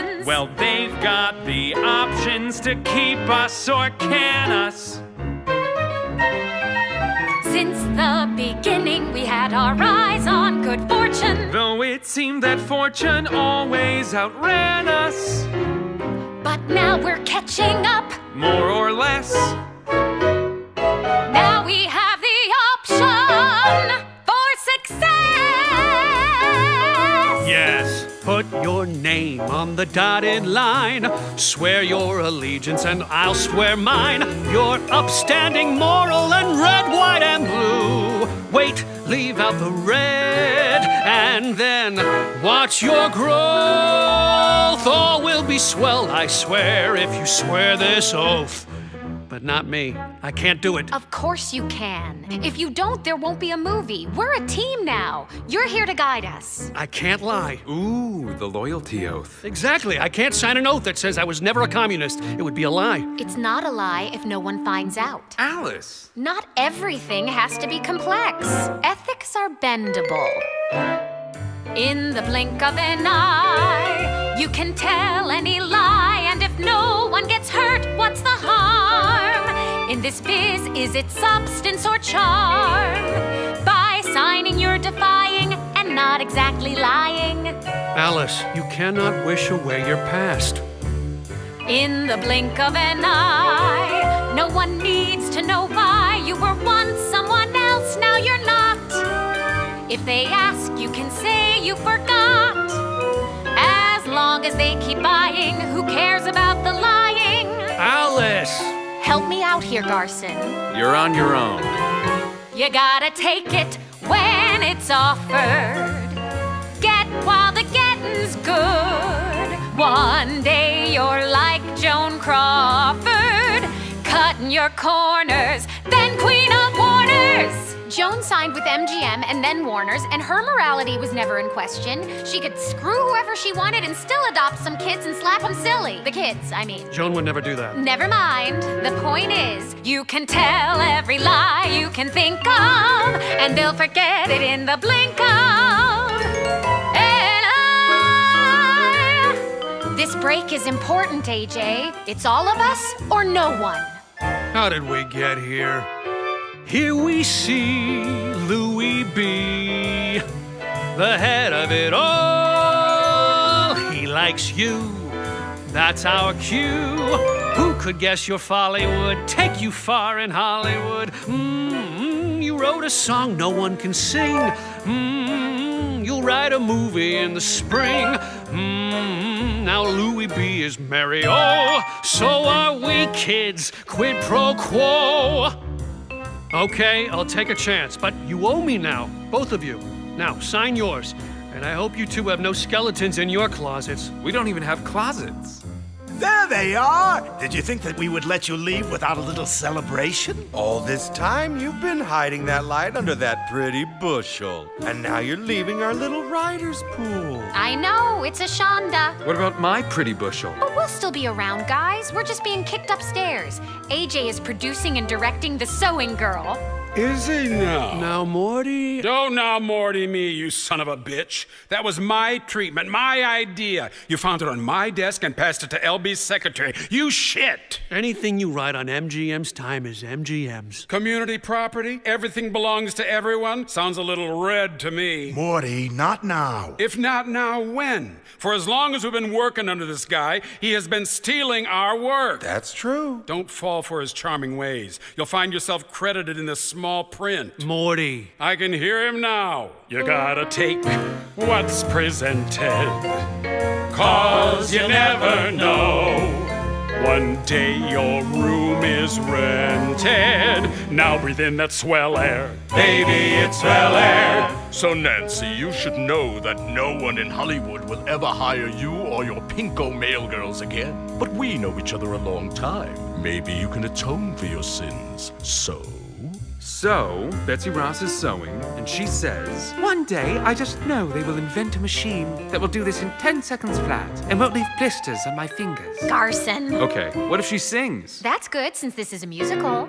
options. Well, they've got the options to keep us or can us. Since the beginning, we had our eyes on good fortune. Though it seemed that fortune always outran us. But now we're catching up. More or less. Now we have the option for success. Yes, put your name on the dotted line. Swear your allegiance and I'll swear mine. You're upstanding, moral, and red, white, and blue. Wait, leave out the red, and then watch your growth. All will be swell, I swear, if you swear this oath. But not me. I can't do it. Of course you can. If you don't, there won't be a movie. We're a team now. You're here to guide us. I can't lie. Ooh, the loyalty oath. Exactly. I can't sign an oath that says I was never a communist. It would be a lie. It's not a lie if no one finds out. Alice! Not everything has to be complex. Ethics are bendable. In the blink of an eye, you can tell any lie, and if no one gets hurt, what's the harm? In this biz, is it substance or charm? By signing, you're defying and not exactly lying. Alice, you cannot wish away your past. In the blink of an eye, no one needs to know why. You were once someone else, now you're not. If they ask, you can say you forgot. As long as they keep buying, who cares about the lying? Alice! Help me out here, Garson. You're on your own. You gotta take it when it's offered. Get while the getting's good. One day you're like Joan Crawford, cutting your corners, then Queen of Warners. Joan signed with MGM and then Warner's, and her morality was never in question. She could screw whoever she wanted and still adopt some kids and slap them silly. The kids, I mean. Joan would never do that. Never mind. The point is, you can tell every lie you can think of, and they'll forget it in the blink of an eye. This break is important, AJ. It's all of us or no one. How did we get here? Here we see Louis B., the head of it all. He likes you, that's our cue. Who could guess your folly would take you far in Hollywood? You wrote a song no one can sing. You'll write a movie in the spring. Now Louis B. is merry, oh, so are we kids, quid pro quo. Okay, I'll take a chance, but you owe me now, both of you. Now, sign yours, and I hope you two have no skeletons in your closets. We don't even have closets. There they are! Did you think that we would let you leave without a little celebration? All this time, you've been hiding that light under that pretty bushel. And now you're leaving our little rider's pool. I know, it's a shonda. What about my pretty bushel? But we'll still be around, guys. We're just being kicked upstairs. AJ is producing and directing The Sewing Girl. Is he now? Now, Morty... Don't now Morty me, you son of a bitch. That was my treatment, my idea. You found it on my desk and passed it to LB's secretary. You shit! Anything you write on MGM's time is MGM's. Community property? Everything belongs to everyone? Sounds a little red to me. Morty, not now. If not now, when? For as long as we've been working under this guy, he has been stealing our work. That's true. Don't fall for his charming ways. You'll find yourself credited in the small print. Morty. I can hear him now. You gotta take what's presented, 'cause you never know. One day your room is rented. Now breathe in that swell air. Baby, it's swell air. So, Nancy, you should know that no one in Hollywood will ever hire you or your pinko male girls again. But we know each other a long time. Maybe you can atone for your sins. So, Betsy Ross is sewing, and she says, one day I just know they will invent a machine that will do this in 10 seconds flat and won't leave blisters on my fingers. Garson. Okay, what if she sings? That's good, since this is a musical.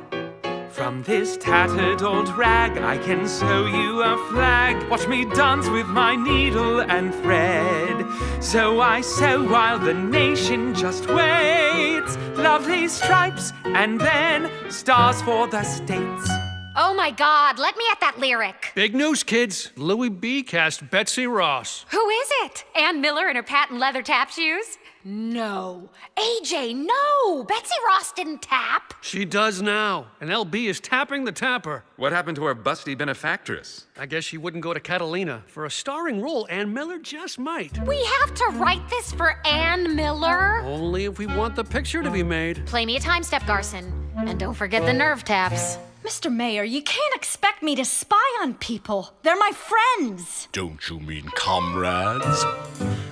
From this tattered old rag, I can sew you a flag. Watch me dance with my needle and thread. So I sew while the nation just waits. Lovely stripes and then stars for the states. Oh my God, let me at that lyric. Big news, kids. Louis B. cast Betsy Ross. Who is it? Ann Miller in her patent leather tap shoes? No. AJ, no! Betsy Ross didn't tap. She does now, and LB is tapping the tapper. What happened to our busty benefactress? I guess she wouldn't go to Catalina. For a starring role, Ann Miller just might. We have to write this for Ann Miller? Only if we want the picture to be made. Play me a time step, Garson. And don't forget the nerve taps. Mr. Mayor, you can't expect me to spy on people. They're my friends. Don't you mean comrades?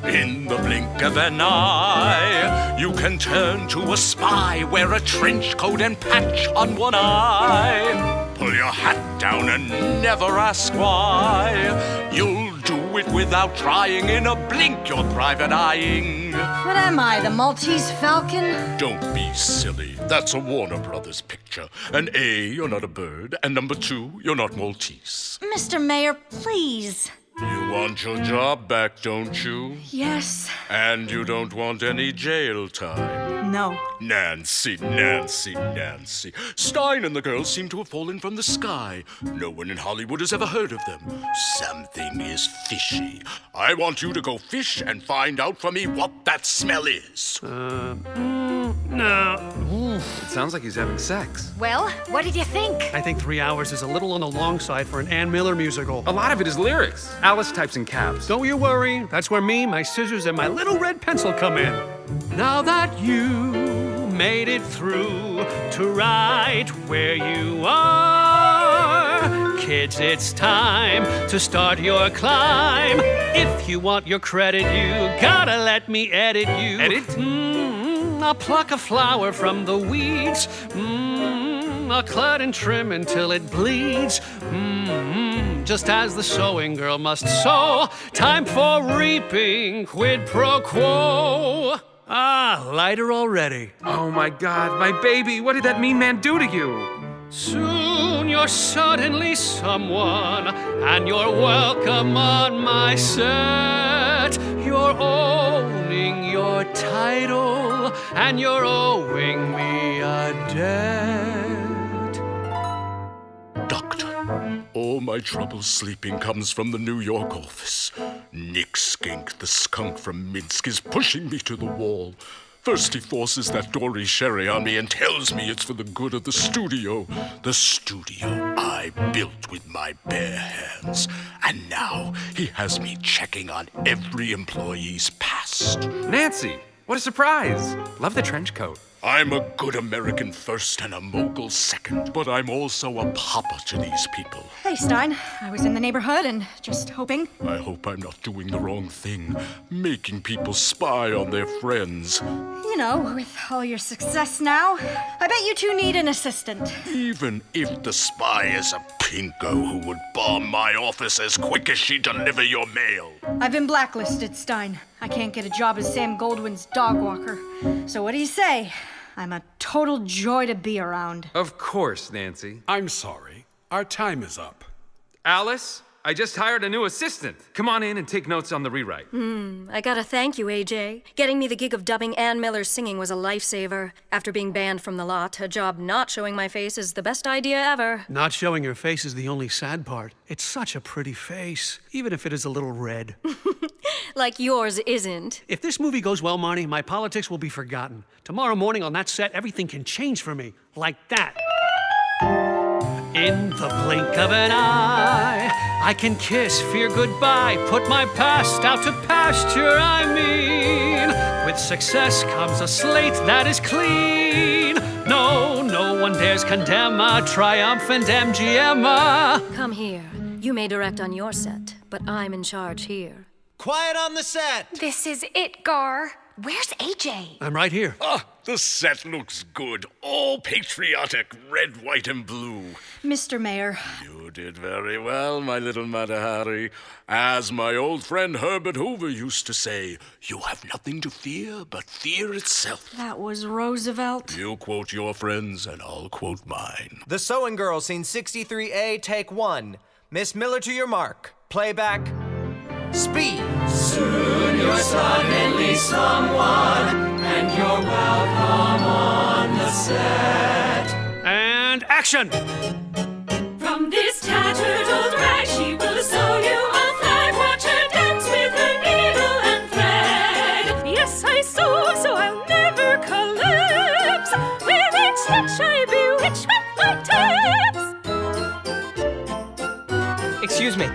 In the blink of an eye, you can turn to a spy, wear a trench coat and patch on one eye. Pull your hat down and never ask why. You'll do it without trying. In a blink, you're private eyeing. What am I, the Maltese Falcon? Don't be silly. That's a Warner Brothers picture. And A, you're not a bird. And number 2, you're not Maltese. Mr. Mayor, please. You want your job back, don't you? Yes. And you don't want any jail time. No. Nancy, Nancy, Nancy. Stein and the girls seem to have fallen from the sky. No one in Hollywood has ever heard of them. Something is fishy. I want you to go fish and find out for me what that smell is. No. It sounds like he's having sex. Well, what did you think? I think 3 hours is a little on the long side for an Ann Miller musical. A lot of it is lyrics. Alice types in caps. Don't you worry. That's where me, my scissors, and my little red pencil come in. Now that you made it through to right where you are, kids, it's time to start your climb. If you want your credit, you gotta let me edit you. Edit? I'll pluck a flower from the weeds. I'll cut and trim until it bleeds. Just as the sewing girl must sew. Time for reaping, quid pro quo. Ah, lighter already. Oh my God, my baby, what did that mean man do to you? Soon you're suddenly someone, and you're welcome on my set. You're owning your title, and you're owing me a debt. Doctor, all my trouble sleeping comes from the New York office. Nick Skink, the skunk from Minsk, is pushing me to the wall. First he forces that Dory Sherry on me and tells me it's for the good of the studio I built with my bare hands. And now he has me checking on every employee's past. Nancy, what a surprise. Love the trench coat. I'm a good American first and a mogul second, but I'm also a papa to these people. Hey, Stein. I was in the neighborhood and just hoping. I hope I'm not doing the wrong thing, making people spy on their friends. You know, with all your success now, I bet you two need an assistant. Even if the spy is a pinko who would bomb my office as quick as she deliver your mail. I've been blacklisted, Stein. I can't get a job as Sam Goldwyn's dog walker. So what do you say? I'm a total joy to be around. Of course, Nancy. I'm sorry. Our time is up. Alice, I just hired a new assistant. Come on in and take notes on the rewrite. I gotta thank you, AJ. Getting me the gig of dubbing Ann Miller's singing was a lifesaver. After being banned from the lot, a job not showing my face is the best idea ever. Not showing your face is the only sad part. It's such a pretty face, even if it is a little red. Like yours isn't. If this movie goes well, Marnie, my politics will be forgotten. Tomorrow morning on that set, everything can change for me. Like that. In the blink of an eye, I can kiss fear goodbye, put my past out to pasture, I mean. With success comes a slate that is clean. No one dares condemn a triumphant MGM. Come here. You may direct on your set, but I'm in charge here. Quiet on the set! This is it, Gar. Where's AJ? I'm right here. Ah, the set looks good. All patriotic, red, white, and blue. Mr. Mayor, You did very well, my little Mata Hari. As my old friend Herbert Hoover used to say, you have nothing to fear but fear itself. that was Roosevelt. You quote your friends, and I'll quote mine. The Sewing Girl, scene 63A, take 1. Miss Miller to your mark. Playback. Speed. Soon you're suddenly someone, and you're welcome on the set. And action! From this tattered old rag, she will sew you a flag. Watch her dance with her needle and thread. Yes, I sew, so I'll never collapse. With each stitch I bewitch with my tips. Excuse me.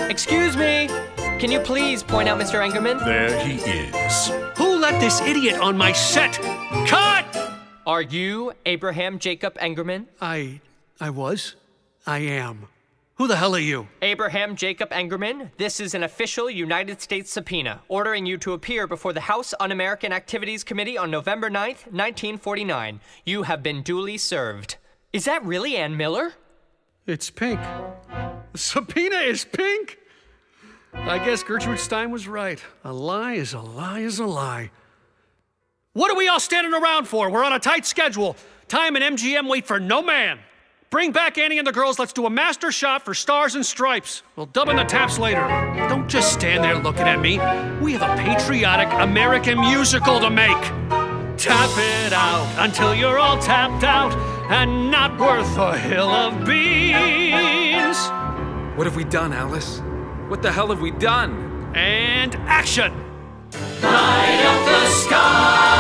Excuse me. Can you please point out Mr. Engerman? There he is. Who let this idiot on my set? Cut! Are you Abraham Jacob Engerman? I was. I am. Who the hell are you? Abraham Jacob Engerman, this is an official United States subpoena ordering you to appear before the House Un-American Activities Committee on November 9th, 1949. You have been duly served. Is that really Ann Miller? It's pink. The subpoena is pink? I guess Gertrude Stein was right. A lie is a lie is a lie. What are we all standing around for? We're on a tight schedule. Time and MGM wait for no man. Bring back Annie and the girls. Let's do a master shot for Stars and Stripes. We'll dub in the taps later. Don't just stand there looking at me. We have a patriotic American musical to make. Tap it out until you're all tapped out and not worth a hill of beans. What have we done, Alice? What the hell have we done? And action! Light up the sky!